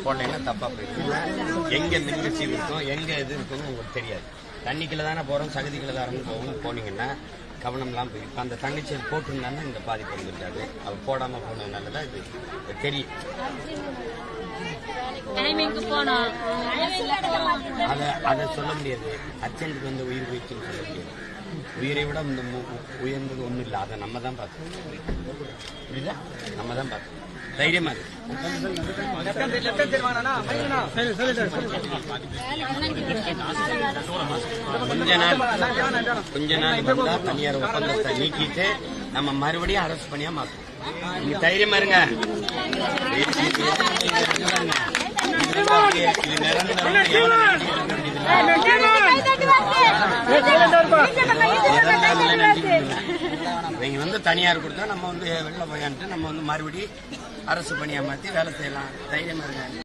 போடலைன்னா தப்பா போயிடும். எங்க மின்கட்சி இருக்கும், எங்க இது இருக்குன்னு உங்களுக்கு தெரியாது. தண்ணிக்குள்ள தானே போறோம், சகதிக்குள்ள தானே போனீங்கன்னா கவனம்லாம் போய் இப்போ அந்த தங்கச்சியை போட்டிருந்தாங்கன்னா இந்த பாதிப்பு வந்துருக்காது. அவள் போடாம போனதுனால தான் இது தெரியும். அதை சொல்ல முடியாது. அர்ஜென்ட்டுக்கு வந்து உயிர் போயிடுச்சுன்னு சொல்ல முடியாது. உயிரை விட இந்த உயர்ந்தது ஒன்றும் இல்லை. அதை நம்ம தான் பார்க்கணும். புரியுதா? நம்ம தான் பார்க்கணும். தைரியமா இருக்கு. கொஞ்ச நாள் வந்தா தனியார் ஒப்பந்தத்தை நீக்கிட்டு நம்ம மறுபடியும் அரசு பணியா மாற்றணும். நீங்க தைரியமா இருங்க. நீங்க வந்து தனியார் கொடுத்தா நம்ம வந்து வெளில போயான்ட்டு நம்ம வந்து மறுபடியும் அரசு பணியா மாற்றி வேலை செய்யலாம். தைரியமா இருங்க.